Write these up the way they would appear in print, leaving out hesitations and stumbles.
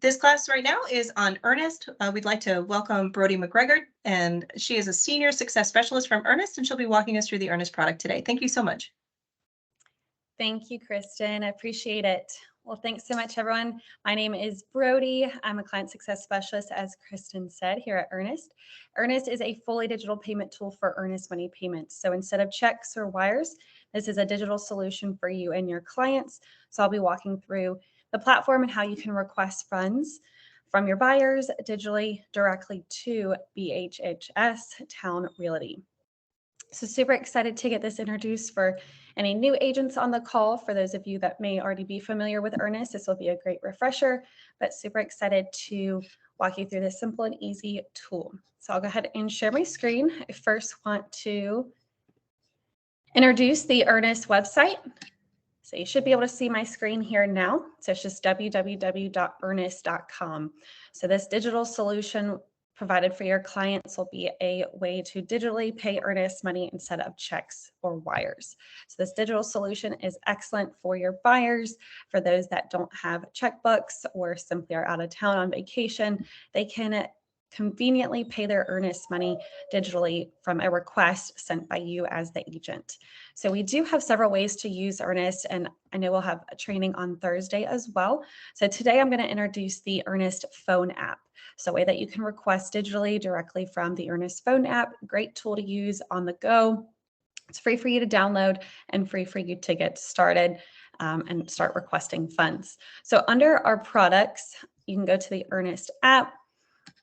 This class right now is on Earnnest. We'd like to welcome Brody McGregor, and she is a senior success specialist from Earnnest, and she'll be walking us through the Earnnest product today. Thank you so much. Thank you, Kristen. I appreciate it. Well, thanks so much, everyone. My name is Brody. I'm a client success specialist, as Kristen said, here at Earnnest. Earnnest is a fully digital payment tool for earnest money payments. So instead of checks or wires, this is a digital solution for you and your clients. So I'll be walking through the platform and how you can request funds from your buyers digitally directly to BHHS Town Realty. So super excited to get this introduced for any new agents on the call. For those of you that may already be familiar with Earnnest, this will be a great refresher, but super excited to walk you through this simple and easy tool. So I'll go ahead and share my screen. I first want to introduce the Earnnest website. So you should be able to see my screen here now. So it's just www.earnnest.com. So this digital solution provided for your clients will be a way to digitally pay earnest money instead of checks or wires. So this digital solution is excellent for your buyers. For those that don't have checkbooks or simply are out of town on vacation, they can conveniently pay their earnest money digitally from a request sent by you as the agent. So we do have several ways to use Earnnest, and I know we'll have a training on Thursday as well. So today I'm going to introduce the Earnnest phone app. So a way that you can request digitally directly from the Earnnest phone app. Great tool to use on the go. It's free for you to download and free for you to get started and start requesting funds. So under our products, you can go to the Earnnest app,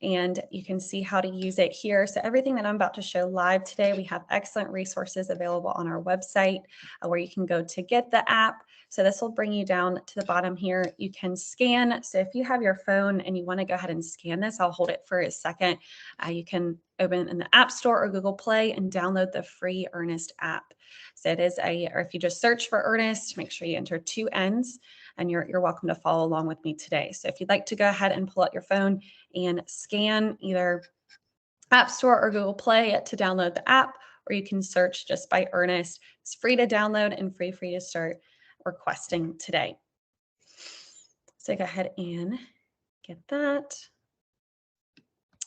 and you can see how to use it here. So everything that I'm about to show live today, we have excellent resources available on our website where you can go to get the app. So this will bring you down to the bottom here. You can scan. So if you have your phone and you want to go ahead and scan this, I'll hold it for a second. You can open in the App Store or Google Play and download the free Earnnest app. So it is or if you just search for Earnnest, make sure you enter 2 N's, and you're welcome to follow along with me today. So if you'd like to go ahead and pull out your phone and scan either App Store or Google Play to download the app, or you can search just by Earnnest. It's free to download and free for you to start requesting today. So go ahead and get that.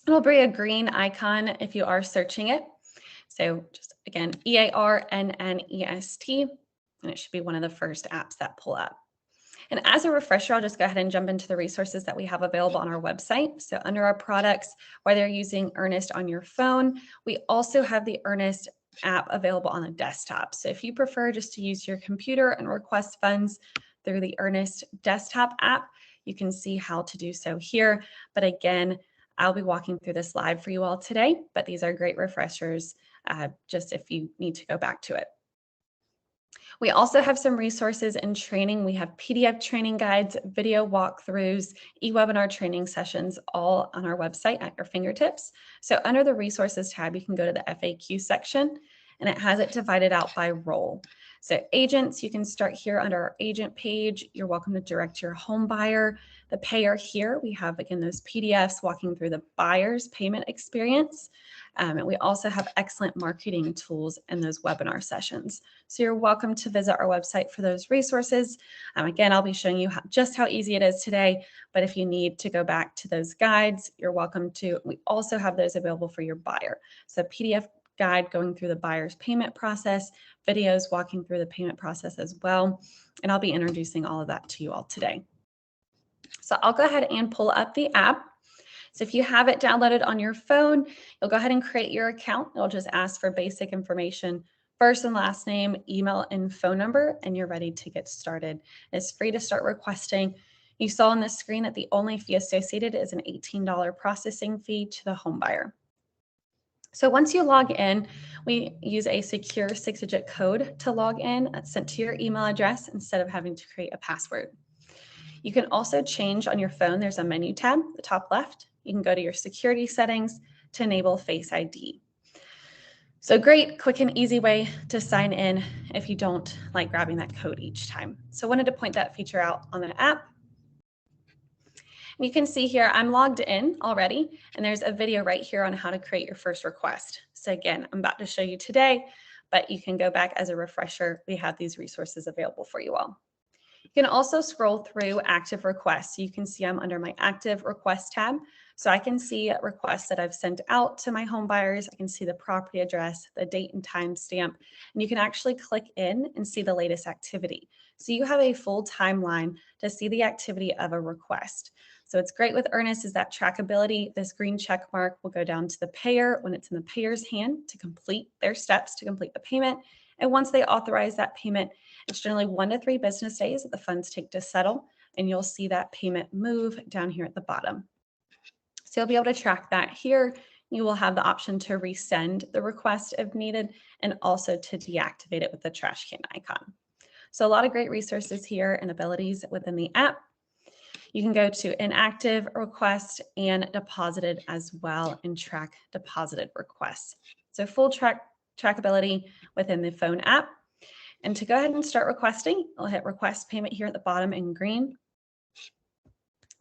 It'll bring a green icon if you are searching it. So just again, EARNNEST, and it should be one of the first apps that pull up. And as a refresher, I'll just go ahead and jump into the resources that we have available on our website. So under our products, whether you're using Earnnest on your phone, we also have the Earnnest app available on the desktop. So if you prefer just to use your computer and request funds through the Earnnest desktop app, you can see how to do so here. But again, I'll be walking through this live for you all today, but these are great refreshers just if you need to go back to it. We also have some resources and training. We have PDF training guides, video walkthroughs, e-webinar training sessions, all on our website at your fingertips. So under the resources tab, you can go to the FAQ section, and it has it divided out by role. So agents, you can start here under our agent page. You're welcome to direct your home buyer. The payer here, we have, again, those PDFs walking through the buyer's payment experience. And we also have excellent marketing tools in those webinar sessions. So you're welcome to visit our website for those resources. Again, I'll be showing you just how easy it is today, but if you need to go back to those guides, you're welcome to. We also have those available for your buyer. So PDF guide going through the buyer's payment process, videos walking through the payment process as well. And I'll be introducing all of that to you all today. So I'll go ahead and pull up the app. So if you have it downloaded on your phone, you'll go ahead and create your account. It'll just ask for basic information, first and last name, email, and phone number, and you're ready to get started. It's free to start requesting. You saw on the screen that the only fee associated is an $18 processing fee to the home buyer. So once you log in, we use a secure 6-digit code to log in that's sent to your email address instead of having to create a password. You can also change on your phone. There's a menu tab, the top left. You can go to your security settings to enable Face ID. So great, quick and easy way to sign in if you don't like grabbing that code each time. So I wanted to point that feature out on the app. And you can see here, I'm logged in already, and there's a video right here on how to create your first request. So again, I'm about to show you today, but you can go back as a refresher. We have these resources available for you all. You can also scroll through active requests. You can see I'm under my active request tab. So I can see requests that I've sent out to my home buyers. I can see the property address, the date and time stamp, and you can actually click in and see the latest activity. So you have a full timeline to see the activity of a request. So it's great with Earnnest is that trackability. This green check mark will go down to the payer when it's in the payer's hand to complete their steps to complete the payment. And once they authorize that payment, it's generally 1 to 3 business days that the funds take to settle, and you'll see that payment move down here at the bottom. So you'll be able to track that here. You will have the option to resend the request if needed, and also to deactivate it with the trash can icon. So a lot of great resources here and abilities within the app. You can go to inactive request and deposited as well and track deposited requests. So full trackability within the phone app. And to go ahead and start requesting, I'll hit request payment here at the bottom in green.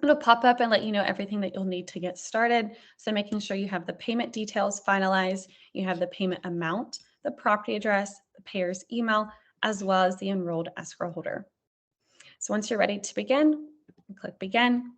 It'll pop up and let you know everything that you'll need to get started. So making sure you have the payment details finalized, you have the payment amount, the property address, the payer's email, as well as the enrolled escrow holder. So once you're ready to begin, click begin.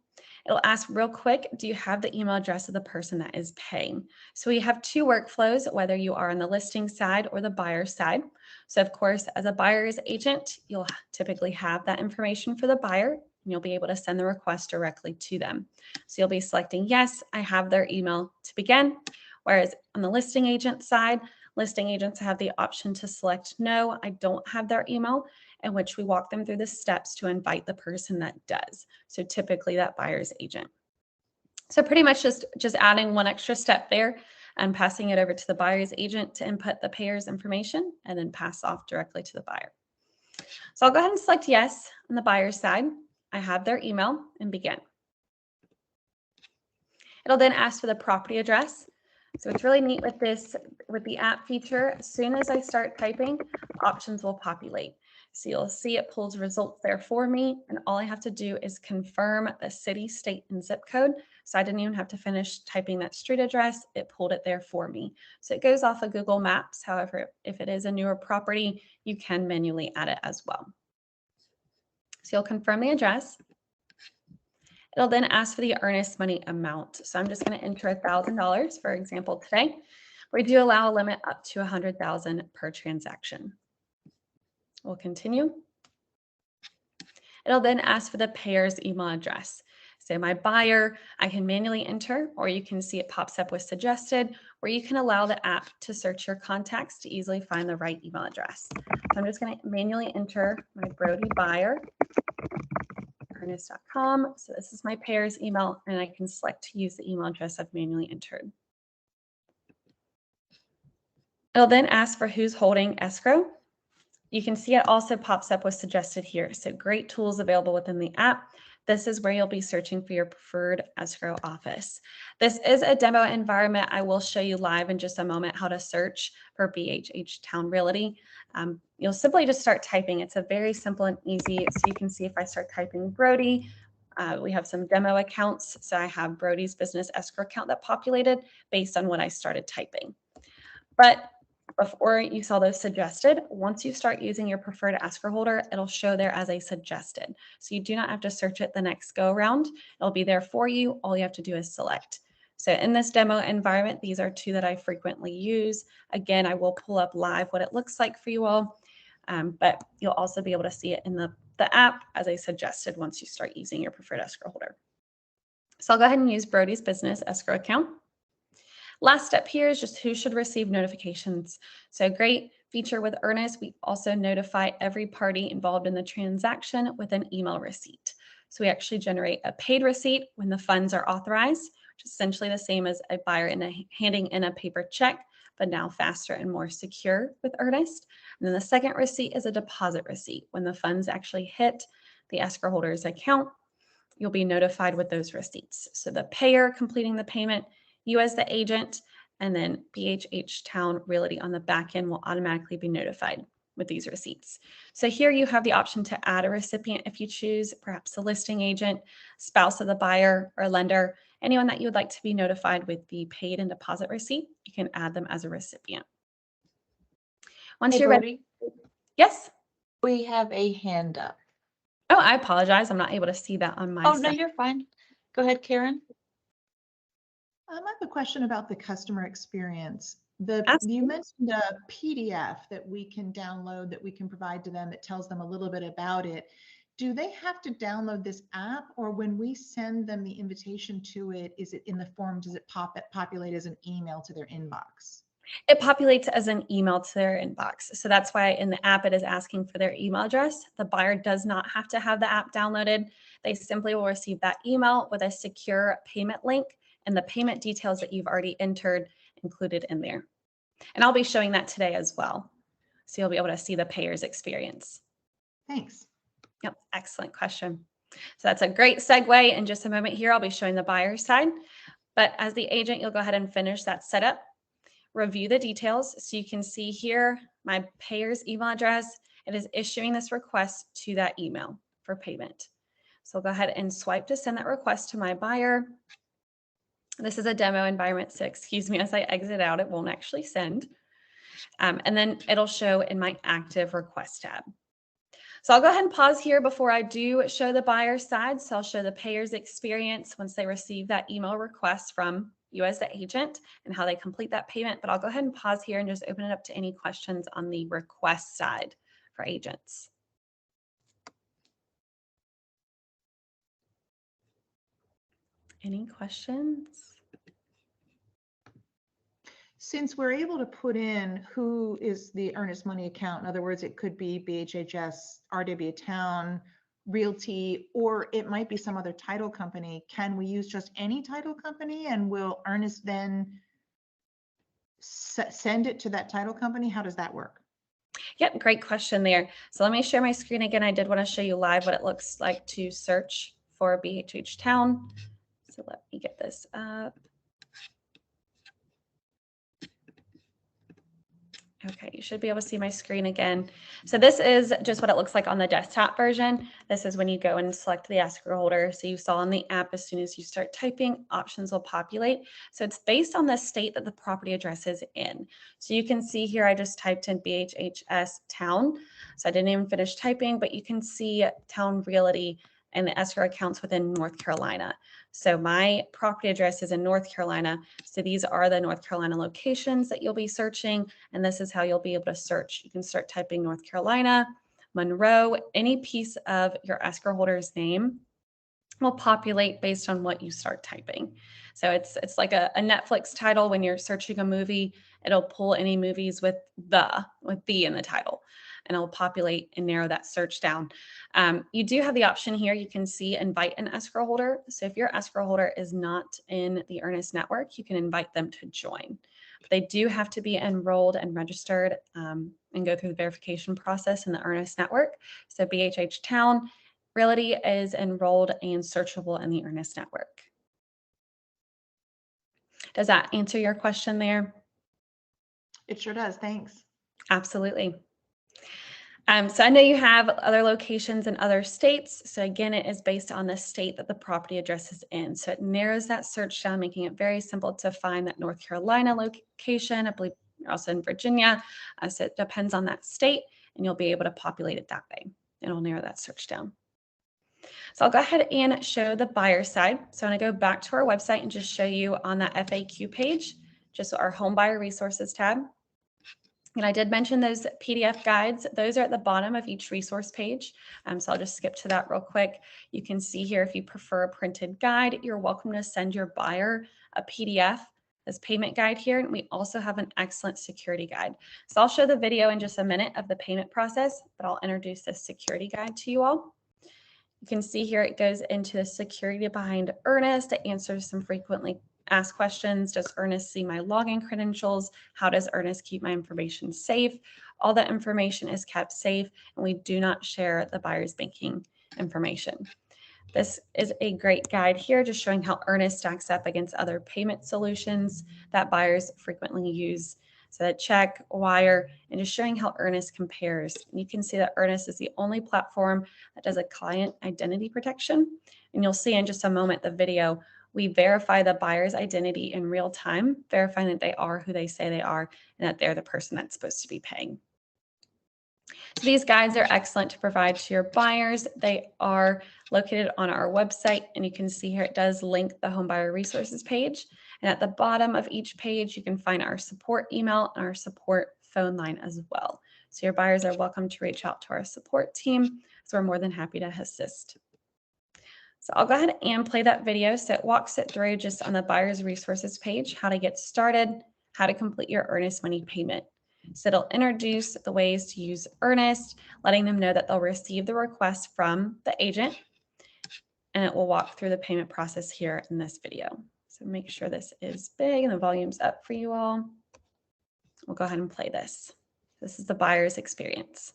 It'll ask real quick, do you have the email address of the person that is paying? So we have 2 workflows, whether you are on the listing side or the buyer side. So of course, as a buyer's agent, you'll typically have that information for the buyer, and you'll be able to send the request directly to them. So you'll be selecting, yes, I have their email to begin. Whereas on the listing agent side, listing agents have the option to select, no, I don't have their email, in which we walk them through the steps to invite the person that does. So typically that buyer's agent. So pretty much just adding one extra step there and passing it over to the buyer's agent to input the payer's information and then pass off directly to the buyer. So I'll go ahead and select yes on the buyer's side. I have their email and begin. It'll then ask for the property address. So it's really neat with this, with the app feature. As soon as I start typing, options will populate. So you'll see it pulls results there for me. And all I have to do is confirm the city, state, and zip code. So I didn't even have to finish typing that street address. It pulled it there for me. So it goes off of Google Maps. However, if it is a newer property, you can manually add it as well. So you'll confirm the address. It'll then ask for the earnest money amount. So I'm just going to enter $1,000, for example, today. We do allow a limit up to $100,000 per transaction. We'll continue. It'll then ask for the payer's email address. So my buyer, I can manually enter, or you can see it pops up with suggested, where you can allow the app to search your contacts to easily find the right email address. So I'm just going to manually enter my Brody buyer. Earnnest.com. So this is my payer's email, and I can select to use the email address I've manually entered. It'll then ask for who's holding escrow. You can see it also pops up with suggested here. So great tools available within the app. This is where you'll be searching for your preferred escrow office. This is a demo environment. I will show you live in just a moment how to search for BHH Town Realty. You'll simply just start typing. It's a very simple and easy. So you can see if I start typing Brody, we have some demo accounts. So I have Brody's business escrow account that populated based on what I started typing. But before you saw those suggested, once you start using your preferred escrow holder, it'll show there as a suggested. So you do not have to search it the next go around. It'll be there for you. All you have to do is select. So in this demo environment, these are 2 that I frequently use. Again, I will pull up live what it looks like for you all, but you'll also be able to see it in the app as I suggested once you start using your preferred escrow holder. So I'll go ahead and use Brody's business escrow account. Last step here is just who should receive notifications. So great feature with Earnnest, we also notify every party involved in the transaction with an email receipt. So we actually generate a paid receipt when the funds are authorized, which is essentially the same as a buyer handing in a paper check, but now faster and more secure with Earnnest. And then the second receipt is a deposit receipt. When the funds actually hit the escrow holder's account, you'll be notified with those receipts. So the payer completing the payment, you as the agent, and then BHH Town Realty on the back end will automatically be notified with these receipts. So here you have the option to add a recipient if you choose, perhaps a listing agent, spouse of the buyer or lender, anyone that you would like to be notified with the paid and deposit receipt, you can add them as a recipient. Once Hey, you're ready. Brody, Yes. we have a hand up. Oh, I apologize. I'm not able to see that on my Oh, no, side. you're fine. Go ahead, Karen. I have a question about the customer experience. You Absolutely. mentioned a PDF that we can download, that we can provide to them that tells them a little bit about it. Do they have to download this app, or when we send them the invitation to it, is it in the form, does it populate as an email to their inbox? It populates as an email to their inbox. So that's why in the app, it is asking for their email address. The buyer does not have to have the app downloaded. They simply will receive that email with a secure payment link and the payment details that you've already entered included in there. And I'll be showing that today as well. So you'll be able to see the payer's experience. Thanks. Yep, excellent question. So that's a great segue. In just a moment here, I'll be showing the buyer's side. But as the agent, you'll go ahead and finish that setup. Review the details. So you can see here my payer's email address. It is issuing this request to that email for payment. So I'll go ahead and swipe to send that request to my buyer. This is a demo environment, so excuse me as I exit out, it won't actually send. And then it'll show in my active request tab. So I'll go ahead and pause here before I do show the buyer side. So I'll show the payer's experience once they receive that email request from you as the agent and how they complete that payment. But I'll go ahead and pause here and just open it up to any questions on the request side for agents. Any questions? Since we're able to put in who is the earnest money account, in other words, it could be BHHS, RW Town, Realty, or it might be some other title company. Can we use just any title company, and will Earnnest then send it to that title company? How does that work? Yep, great question there. So let me share my screen again. I did want to show you live what it looks like to search for BHH Town. So let me get this up. Okay, you should be able to see my screen again. So this is just what it looks like on the desktop version. This is when you go and select the escrow holder. So you saw on the app, as soon as you start typing, options will populate. So it's based on the state that the property address is in. So you can see here, I just typed in BHHS Town. So I didn't even finish typing, but you can see Town Realty and the escrow accounts within North Carolina. So my property address is in North Carolina. So these are the North Carolina locations that you'll be searching. And this is how you'll be able to search. You can start typing North Carolina, Monroe, any piece of your escrow holder's name will populate based on what you start typing. So it's like a Netflix title. When you're searching a movie, it'll pull any movies with the in the title, and it'll populate and narrow that search down. You do have the option here. You can see invite an escrow holder. So if your escrow holder is not in the Earnnest network, you can invite them to join. But they do have to be enrolled and registered and go through the verification process in the Earnnest network. So BHH Town Realty is enrolled and searchable in the Earnnest network. Does that answer your question there? It sure does. Thanks. Absolutely. So I know you have other locations in other states. So again, it is based on the state that the property address is in. So it narrows that search down, making it very simple to find that North Carolina location. I believe you're also in Virginia. So it depends on that state, and you'll be able to populate it that way. It'll narrow that search down. So I'll go ahead and show the buyer side. So I'm going to go back to our website and just show you on that FAQ page, just our home buyer resources tab. And I did mention those PDF guides. Those are at the bottom of each resource page. So I'll just skip to that real quick. You can see here, if you prefer a printed guide, you're welcome to send your buyer a PDF, this payment guide here. And we also have an excellent security guide. So I'll show the video in just a minute of the payment process, but I'll introduce this security guide to you all. You can see here it goes into the security behind Earnnest. It answers some frequently asked questions. Does Earnnest see my login credentials? How does Earnnest keep my information safe? All that information is kept safe, and we do not share the buyer's banking information. This is a great guide here, just showing how Earnnest stacks up against other payment solutions that buyers frequently use. So that check, wire, and just showing how Earnnest compares. And you can see that Earnnest is the only platform that does a client identity protection. And you'll see in just a moment the video, we verify the buyer's identity in real time, verifying that they are who they say they are and that they're the person that's supposed to be paying. So these guides are excellent to provide to your buyers. They are located on our website, and you can see here it does link the home buyer resources page. And at the bottom of each page, you can find our support email and our support phone line as well. So your buyers are welcome to reach out to our support team. So we're more than happy to assist. So I'll go ahead and play that video. So it walks it through just on the buyer's resources page, how to get started, how to complete your earnest money payment. So it'll introduce the ways to use Earnnest, letting them know that they'll receive the request from the agent, and it will walk through the payment process here in this video. So make sure this is big and the volume's up for you all. We'll go ahead and play this. This is the buyer's experience.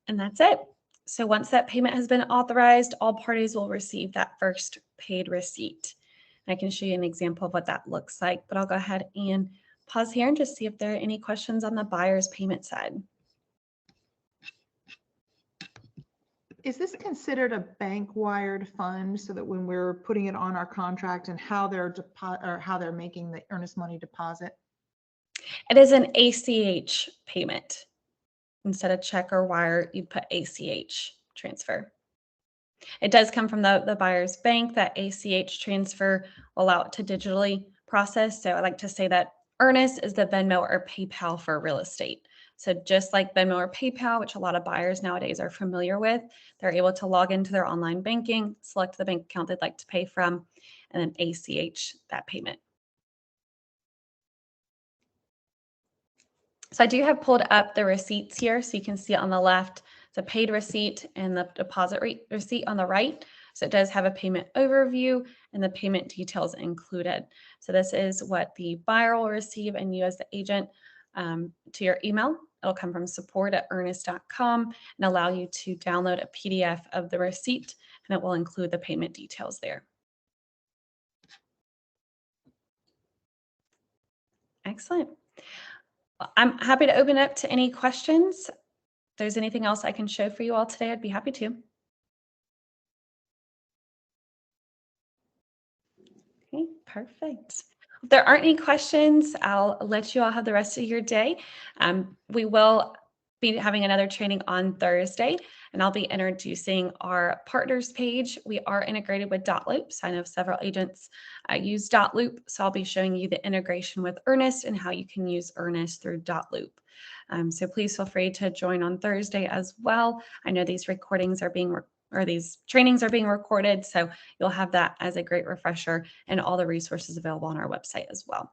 And that's it. So once that payment has been authorized, all parties will receive that first paid receipt. I can show you an example of what that looks like, but I'll go ahead and pause here and just see if there are any questions on the buyer's payment side. Is this considered a bank wired fund so that when we're putting it on our contract and how they're making the earnest money deposit? It is an ACH payment. Instead of check or wire, you'd put ACH transfer. It does come from the buyer's bank. That ACH transfer will allow it to digitally process. So I like to say that Earnnest is the Venmo or PayPal for real estate. So just like Venmo or PayPal, which a lot of buyers nowadays are familiar with, they're able to log into their online banking, select the bank account they'd like to pay from, and then ACH that payment. So I do have pulled up the receipts here, so you can see it on the left, the paid receipt and the deposit receipt on the right. So it does have a payment overview and the payment details included. So this is what the buyer will receive and you as the agent to your email. It'll come from support@earnnest.com and allow you to download a PDF of the receipt, and it will include the payment details there. Excellent. Well, I'm happy to open up to any questions. If there's anything else I can show for you all today, I'd be happy to. Okay, perfect. If there aren't any questions, I'll let you all have the rest of your day. We will be having another training on Thursday, and I'll be introducing our partners page. We are integrated with dotloop. So I know several agents use dotloop, so I'll be showing you the integration with Earnnest and how you can use Earnnest through dotloop. So please feel free to join on Thursday as well. I know these recordings are being these trainings are being recorded, so you'll have that as a great refresher and all the resources available on our website as well.